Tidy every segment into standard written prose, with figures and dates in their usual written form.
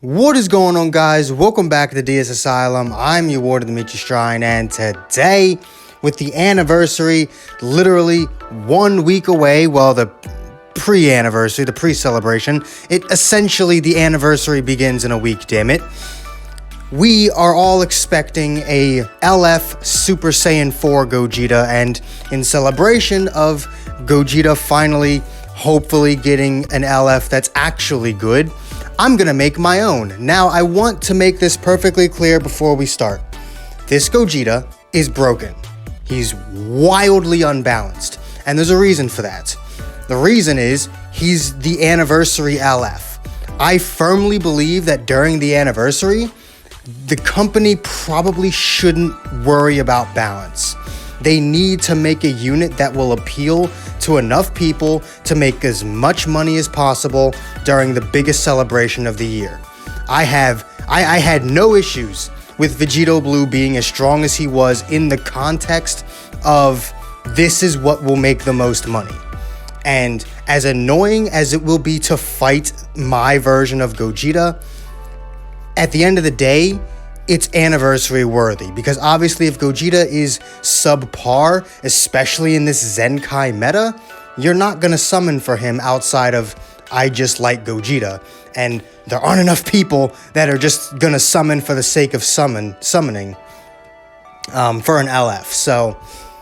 What is going on, guys? Welcome back to the DS Asylum. I'm your Ward of the Michi Shrine, and today, with the anniversary literally 1 week away, well, the pre-anniversary, the pre-celebration, the anniversary begins in a week, damn it. We are all expecting a LF Super Saiyan 4 Gogeta, and in celebration of Gogeta finally, hopefully getting an LF that's actually good, I'm gonna make my own. Now, I want to make this perfectly clear before we start. This Gogeta is broken. He's wildly unbalanced, and there's a reason for that. The reason is, he's the anniversary LF. I firmly believe that during the anniversary, the company probably shouldn't worry about balance. They need to make a unit that will appeal to enough people to make as much money as possible during the biggest celebration of the year. I had no issues with Vegito Blue being as strong as he was in the context of this is what will make the most money. And as annoying as it will be to fight my version of Gogeta, at the end of the day, it's anniversary worthy, because obviously if Gogeta is subpar, especially in this Zenkai meta, you're not going to summon for him outside of I just like Gogeta, and there aren't enough people that are just going to summon for the sake of summoning for an LF. So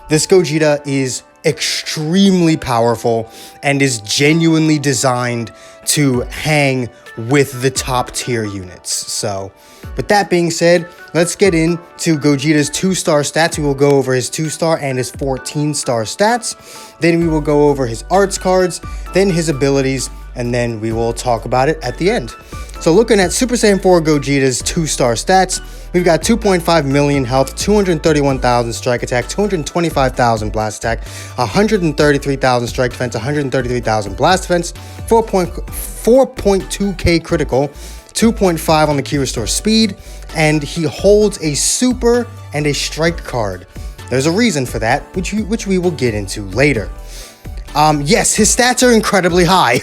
this Gogeta is extremely powerful and is genuinely designed to hang with the top tier units. So with that being said, let's get into Gogeta's 2-star stats. We will go over his 2-star and his 14-star stats. Then we will go over his arts cards, then his abilities, and then we will talk about it at the end. So looking at Super Saiyan 4 Gogeta's 2-star stats, we've got 2.5 million health, 231,000 strike attack, 225,000 blast attack, 133,000 strike defense, 133,000 blast defense, 4.2k critical, 2.5 on the key restore speed, and he holds a super and a strike card. There's a reason for that, which we will get into later. Yes, his stats are incredibly high.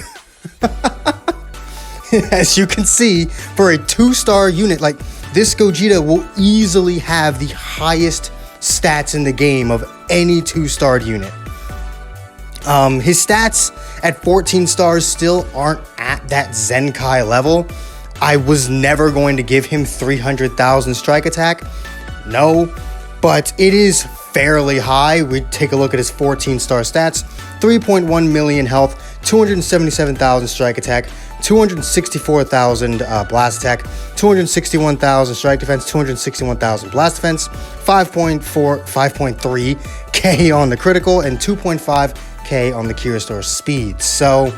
As you can see, for a 2-star unit, like, this Gogeta will easily have the highest stats in the game of any 2-starred unit. His stats at 14 stars still aren't at that Zenkai level. I was never going to give him 300,000 strike attack. No, but it is fairly high. We take a look at his 14-star stats. 3.1 million health, 277,000 strike attack, 264,000 blast attack, 261,000 strike defense, 261,000 blast defense, 5.3k on the critical, and 2.5k on the key restore speed. So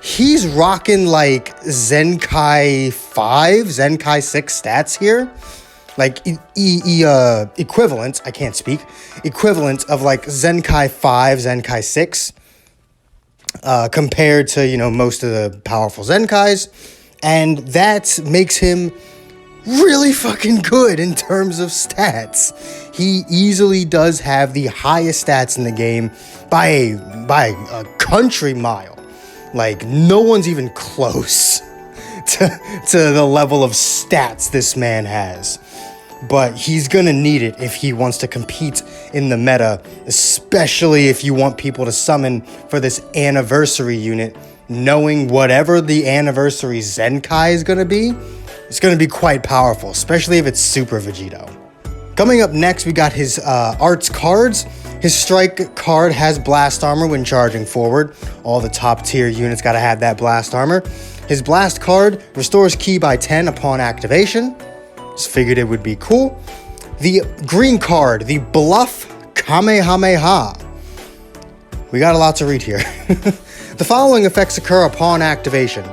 he's rocking like Zenkai 5, Zenkai 6 stats here. Like equivalent, I can't speak, equivalent of like Zenkai 5, Zenkai 6, compared to, you know, most of the powerful Zenkais. And that makes him really fucking good in terms of stats. He easily does have the highest stats in the game by a country mile. Like, no one's even close to the level of stats this man has. But he's gonna need it if he wants to compete in the meta, especially if you want people to summon for this anniversary unit, knowing whatever the anniversary Zenkai is gonna be, it's gonna be quite powerful, especially if it's Super Vegito. Coming up next, we got his arts cards. His strike card has blast armor when charging forward. All the top tier units gotta have that blast armor. His blast card restores ki by 10 upon activation. Just figured it would be cool. The green card, the Bluff Kamehameha. We got a lot to read here. The following effects occur upon activation.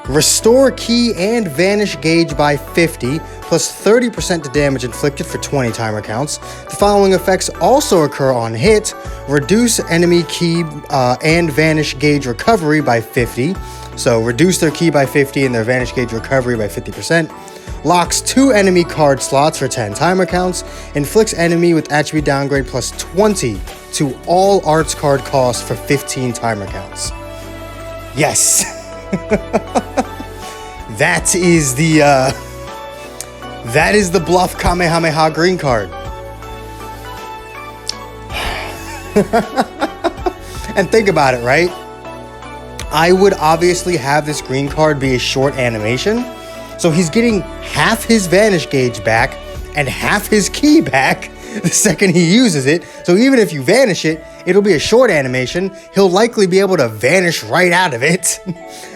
Restore ki and vanish gauge by 50, plus 30% to damage inflicted for 20 timer counts. The following effects also occur on hit. Reduce enemy ki and vanish gauge recovery by 50. So reduce their ki by 50 and their vanish gauge recovery by 50%. Locks 2 enemy card slots for 10 timer counts. Inflicts enemy with attribute downgrade plus 20 to all arts card costs for 15 timer counts. Yes. that is the Bluff Kamehameha green card. And think about it, right? I would obviously have this green card be a short animation. So he's getting half his vanish gauge back and half his key back the second he uses it. So even if you vanish it, it'll be a short animation. He'll likely be able to vanish right out of it.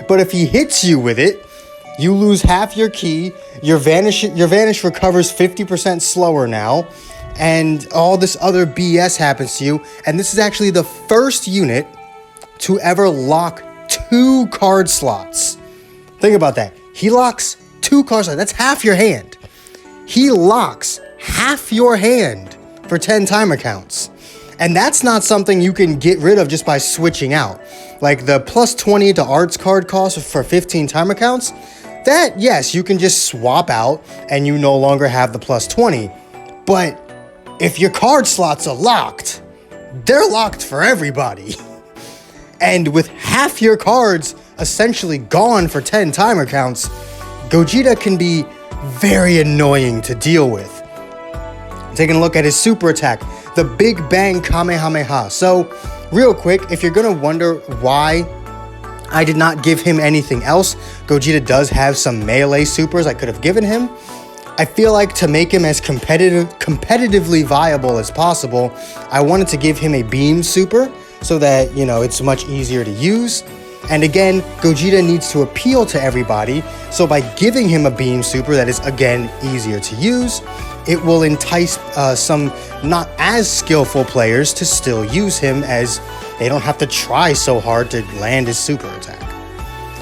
But if he hits you with it, you lose half your key. Your vanish recovers 50% slower now. And all this other BS happens to you. And this is actually the first unit to ever lock 2 card slots. Think about that. He locks 2 card slots. That's half your hand. He locks half your hand for 10 timer counts. And that's not something you can get rid of just by switching out. Like the plus 20 to arts card cost for 15 timer counts, that, yes, you can just swap out and you no longer have the plus 20. But if your card slots are locked, they're locked for everybody. And with half your cards essentially gone for 10 timer counts, Gogeta can be very annoying to deal with. Taking a look at his super attack, the Big Bang Kamehameha. So, real quick, if you're gonna wonder why I did not give him anything else, Gogeta does have some melee supers I could have given him. I feel like to make him as competitively viable as possible, I wanted to give him a beam super so that, you know, it's much easier to use. And again, Gogeta needs to appeal to everybody, so by giving him a beam super that is, again, easier to use, it will entice some not as skillful players to still use him, as they don't have to try so hard to land his super attack.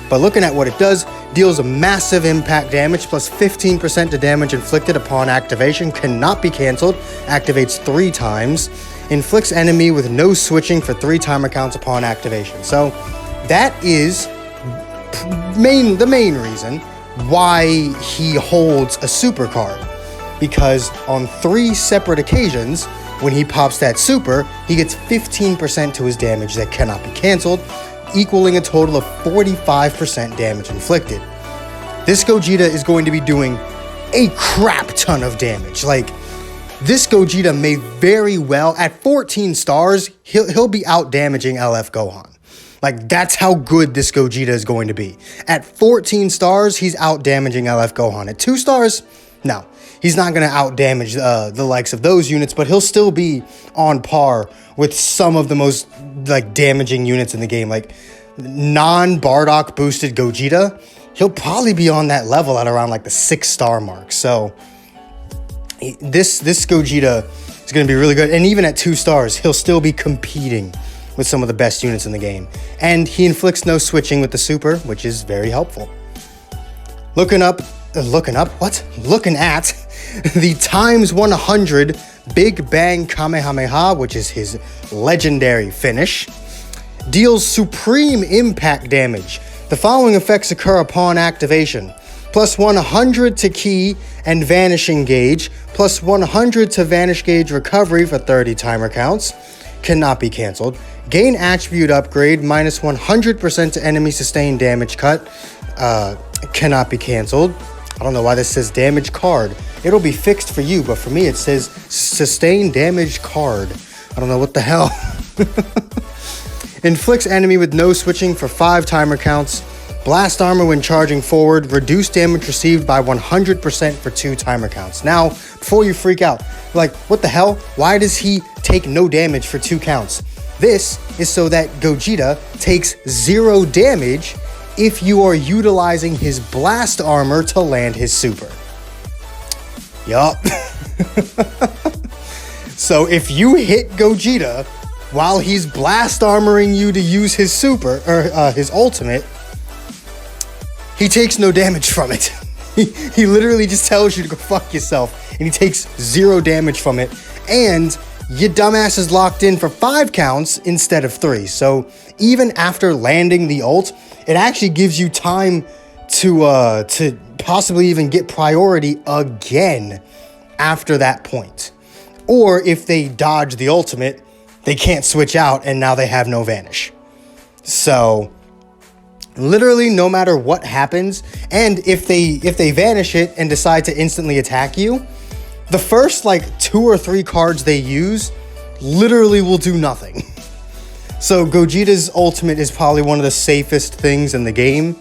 But looking at what it does, deals a massive impact damage plus 15% to damage inflicted upon activation, cannot be cancelled, activates 3 times, inflicts enemy with no switching for 3 timer counts upon activation. So that is the main reason why he holds a super card. Because on 3 separate occasions, when he pops that super, he gets 15% to his damage that cannot be cancelled, equaling a total of 45% damage inflicted. This Gogeta is going to be doing a crap ton of damage. Like, this Gogeta may very well, at 14 stars, he'll be out damaging LF Gohan. Like, that's how good this Gogeta is going to be. At 14 stars, he's out damaging LF Gohan. At 2 stars, no. He's not going to out damage the likes of those units, but he'll still be on par with some of the most like damaging units in the game. Like non-Bardock boosted Gogeta, he'll probably be on that level at around like the 6-star mark. So this Gogeta is going to be really good. And even at 2 stars, he'll still be competing with some of the best units in the game. And he inflicts no switching with the super, which is very helpful. Looking at the times 100 Big Bang Kamehameha, which is his legendary finish, deals supreme impact damage. The following effects occur upon activation: plus 100 to key and vanishing gauge, plus 100 to vanish gauge recovery for 30 timer counts, cannot be cancelled. Gain attribute upgrade, minus 100% to enemy sustained damage cut, cannot be cancelled. I don't know why this says damage card. It'll be fixed for you, but for me it says sustained damage card. I don't know what the hell. Inflicts enemy with no switching for 5 timer counts. Blast armor when charging forward. Reduce damage received by 100% for 2 timer counts. Now, before you freak out, like, what the hell? Why does he take no damage for 2 counts? This is so that Gogeta takes 0 damage if you are utilizing his blast armor to land his super. Yup. So if you hit Gogeta while he's blast armoring you to use his super, or his ultimate, he takes no damage from it. He literally just tells you to go fuck yourself, and he takes 0 damage from it, and your dumbass is locked in for 5 counts instead of 3. So even after landing the ult, it actually gives you time to possibly even get priority again after that point. Or if they dodge the ultimate, they can't switch out and now they have no vanish. So Literally, no matter what happens, and if they vanish it and decide to instantly attack you, the first like 2 or 3 cards they use literally will do nothing. So Gogeta's ultimate is probably one of the safest things in the game,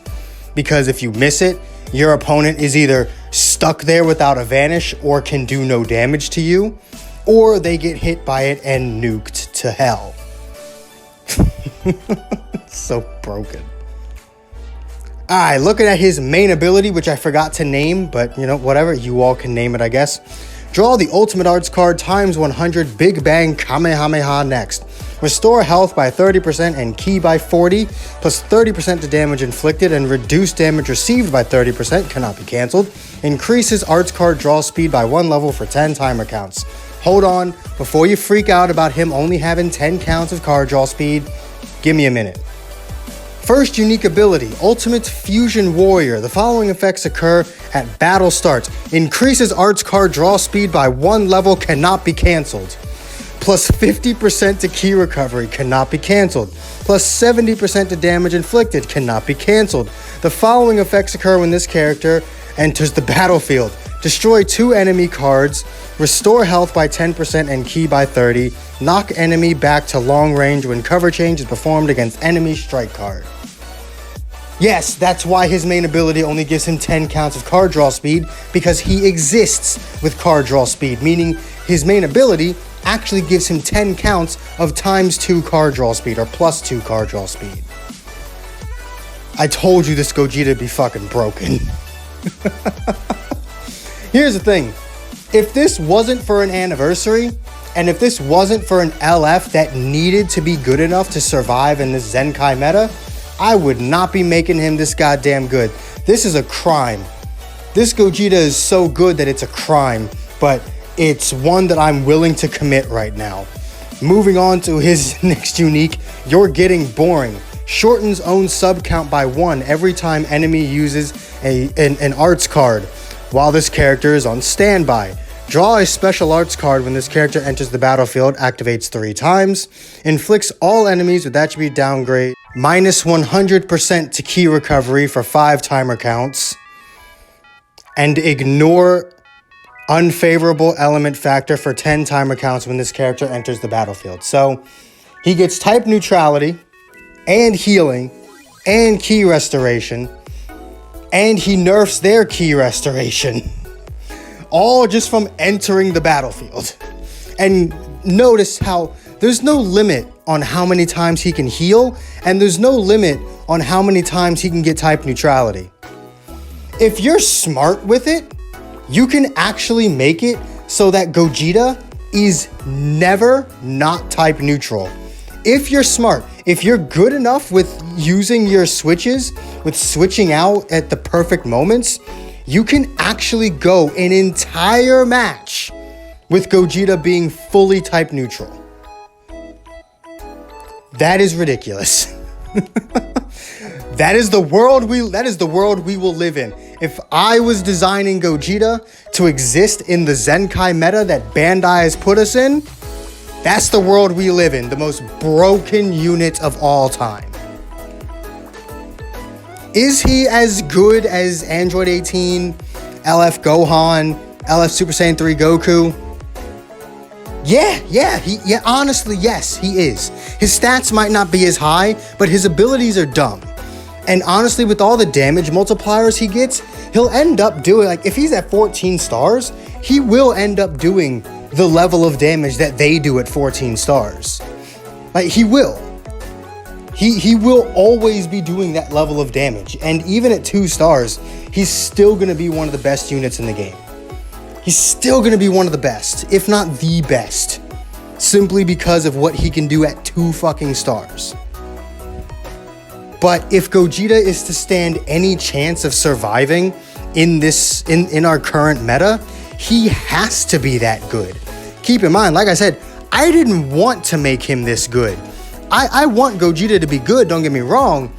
because if you miss it, your opponent is either stuck there without a vanish or can do no damage to you, or they get hit by it and nuked to hell. It's so broken. Alright, looking at his main ability, which I forgot to name, but you know, whatever, you all can name it, I guess. Draw the ultimate arts card times 100 Big Bang Kamehameha next. Restore health by 30% and ki by 40, plus 30% to damage inflicted, and reduce damage received by 30%, cannot be cancelled. Increases arts card draw speed by 1 level for 10 timer counts. Hold on, before you freak out about him only having 10 counts of card draw speed, give me a minute. First unique ability, Ultimate Fusion Warrior. The following effects occur at battle start. Increases arts card draw speed by 1 level, cannot be cancelled. Plus 50% to ki recovery, cannot be cancelled. Plus 70% to damage inflicted, cannot be cancelled. The following effects occur when this character enters the battlefield. Destroy 2 enemy cards, restore health by 10% and ki by 30, knock enemy back to long range when cover change is performed against enemy strike card. Yes, that's why his main ability only gives him 10 counts of card draw speed, because he exists with card draw speed, meaning his main ability actually gives him 10 counts of times 2 card draw speed, or plus 2 card draw speed. I told you this Gogeta be fucking broken. Here's the thing. If this wasn't for an anniversary, and if this wasn't for an LF that needed to be good enough to survive in this Zenkai meta, I would not be making him this goddamn good. This is a crime. This Gogeta is so good that it's a crime, but it's one that I'm willing to commit right now. Moving on to his next unique, You're Getting Boring. Shortens own sub count by 1 every time enemy uses an arts card while this character is on standby. Draw a special arts card when this character enters the battlefield, activates 3 times, inflicts all enemies with attribute downgrade, minus 100% to ki recovery for 5 timer counts, and ignore unfavorable element factor for 10 timer counts when this character enters the battlefield. So he gets type neutrality and healing and ki restoration, and he nerfs their ki restoration. All just from entering the battlefield. And notice how there's no limit on how many times he can heal, and there's no limit on how many times he can get type neutrality. If you're smart with it, you can actually make it so that Gogeta is never not type neutral. If you're smart, if you're good enough with using your switches, with switching out at the perfect moments, you can actually go an entire match with Gogeta being fully type neutral. That is ridiculous. That is the world we will live in. If I was designing Gogeta to exist in the Zenkai meta that Bandai has put us in, that's the world we live in, the most broken unit of all time. Is he as good as Android 18, LF Gohan, LF Super Saiyan 3 Goku? Yeah, honestly, yes, he is. His stats might not be as high, but his abilities are dumb. And honestly, with all the damage multipliers he gets, he'll end up doing, like, if he's at 14 stars, he will end up doing the level of damage that they do at 14 stars. Like, he will. He will always be doing that level of damage. And even at 2 stars, he's still going to be one of the best units in the game. He's still going to be one of the best, if not the best, simply because of what he can do at 2 fucking stars. But if Gogeta is to stand any chance of surviving in our current meta, he has to be that good. Keep in mind, like I said, I didn't want to make him this good. I want Gogeta to be good, don't get me wrong.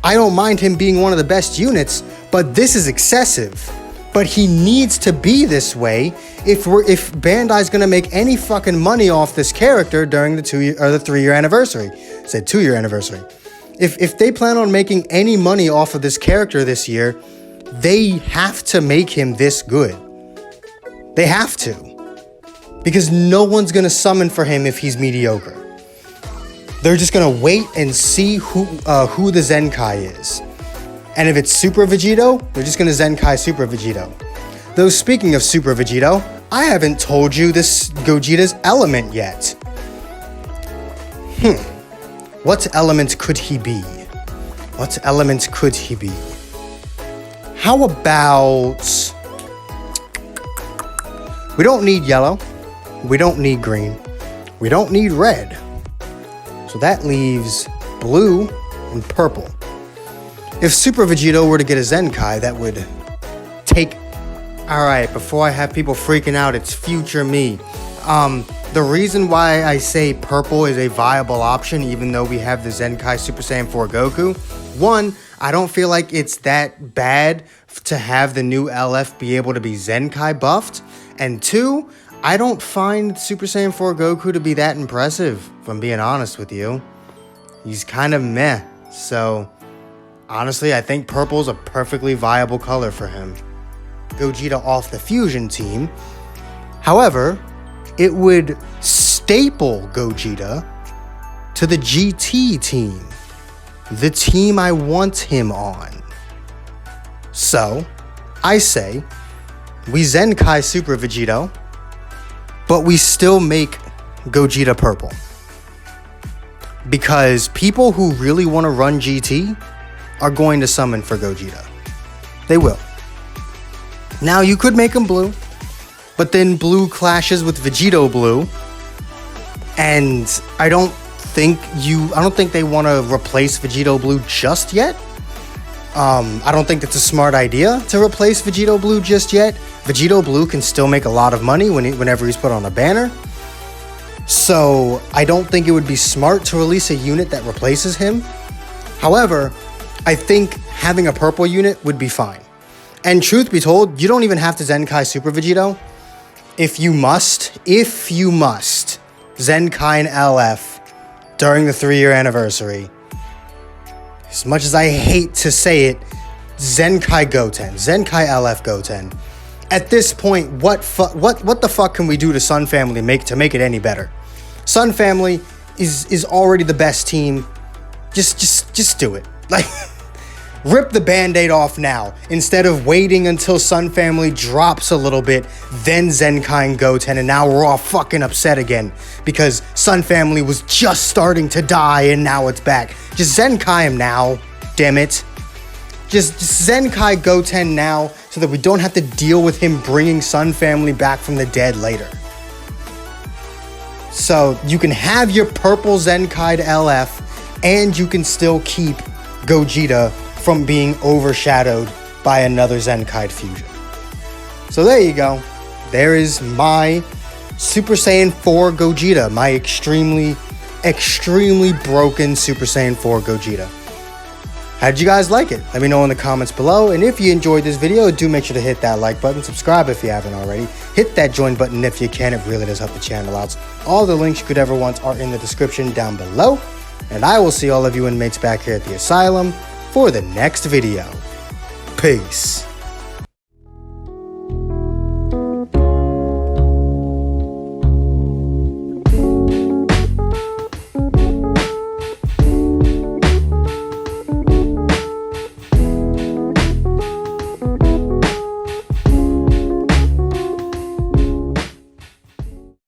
I don't mind him being one of the best units, but this is excessive. But he needs to be this way if Bandai's gonna make any fucking money off this character during the 3-year anniversary. I said 2-year anniversary. If they plan on making any money off of this character this year, they have to make him this good. They have to. Because no one's going to summon for him if he's mediocre. They're just going to wait and see who the Zenkai is. And if it's Super Vegito, they're just going to Zenkai Super Vegito. Though speaking of Super Vegito, I haven't told you this Gogeta's element yet. What element could he be? What element could he be? How about... We don't need yellow. We don't need green. We don't need red. So that leaves blue and purple. If Super Vegito were to get a Zenkai, that would take... Alright, before I have people freaking out, it's future me. The reason why I say purple is a viable option, even though we have the Zenkai Super Saiyan 4 Goku. One, I don't feel like it's that bad to have the new LF be able to be Zenkai buffed. And two, I don't find Super Saiyan 4 Goku to be that impressive, if I'm being honest with you. He's kind of meh. So, honestly, I think purple's a perfectly viable color for him. Gogeta off the Fusion team. However, it would staple Gogeta to the GT team. The team I want him on. So, I say, we Zenkai Super Vegito, but we still make Gogeta purple. Because people who really want to run GT are going to summon for Gogeta. They will. Now, you could make him blue, but then blue clashes with Vegito blue, and I don't think they want to replace Vegito blue just yet. I don't think that's a smart idea to replace Vegito blue just yet. Vegito blue can still make a lot of money whenever he's put on a banner. So I don't think it would be smart to release a unit that replaces him. However, I think having a purple unit would be fine. And truth be told, you don't even have to Zenkai Super Vegito. If you must, Zenkai and LF during the 3-year anniversary. As much as I hate to say it, Zenkai Goten, Zenkai LF Goten. At this point, what the fuck can we do to Sun Family to make it any better? Sun Family is already the best team. Just do it. Like, rip the band-aid off now, instead of waiting until Sun Family drops a little bit, then Zenkai and Goten, and now we're all fucking upset again, because Sun Family was just starting to die, and now it's back. Just Zenkai him now, damn it. Just Zenkai Goten now, so that we don't have to deal with him bringing Sun Family back from the dead later. So, you can have your purple Zenkai LF, and you can still keep Gogeta from being overshadowed by another Zenkai fusion. So there you go. There is my Super Saiyan 4 Gogeta, my extremely broken Super Saiyan 4 Gogeta. How did you guys like it? Let me know in the comments below, and if you enjoyed this video, do make sure to hit that like button, subscribe if you haven't already, hit that join button if you can, it really does help the channel out. All the links you could ever want are in the description down below, and I will see all of you inmates back here at the asylum for the next video. Peace.